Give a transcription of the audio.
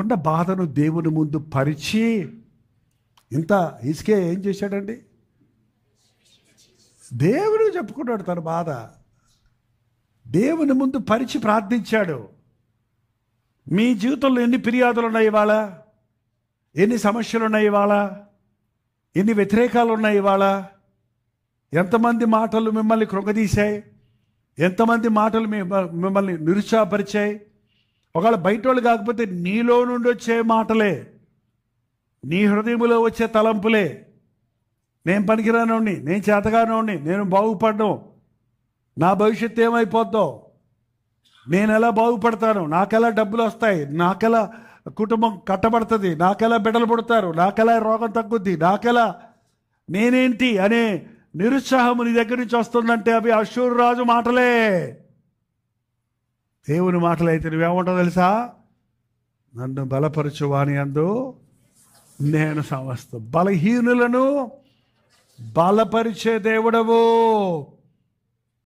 తనకున్న బాధను దేవుని ముందు పరిచి, ఇంత హిజ్కియా ఏం చేశాడండి? దేవుడికి చెప్పుకున్నాడు తన బాధ, దేవుని ముందు పరిచి ప్రార్థించాడు. మీ జీవితంలో ఎన్ని ఫిర్యాదులు ఉన్నాయి ఇవాళ? ఎన్ని సమస్యలు ఉన్నాయి ఇవాళ? ఎన్ని వ్యతిరేకాలు ఉన్నాయి ఇవాళ? ఎంతమంది మాటలు మిమ్మల్ని కృంగదీశాయి? ఎంతమంది మాటలు మిమ్మల్ని నిరుత్సాహపరిచాయి? ఒకవేళ బయట వాళ్ళు కాకపోతే నీలో నుండి వచ్చే మాటలే, నీ హృదయంలో వచ్చే తలంపులే. నేను పనికిరానోడిని, నేను చేతగానోడిని, నేను బాగుపడ్డం, నా భవిష్యత్తు ఏమైపోద్దో, నేను ఎలా బాగుపడతాను, నాకెలా డబ్బులు వస్తాయి, నాకెలా కుటుంబం కట్టబడుతుంది, నాకెలా బిడ్డలు పుడతారు, నాకెలా రోగం తగ్గుద్ది, నాకెలా నేనేంటి అనే నిరుత్సాహము నీ దగ్గర నుంచి వస్తుందంటే అవి అష్షూరు రాజు మాటలే. దేవుని మాటలు అయితే నువ్వేమంటావు తెలుసా? నన్ను బలపరచు వాని యందు నేను సమస్తం. బలహీనులను బలపరిచే దేవుడవు.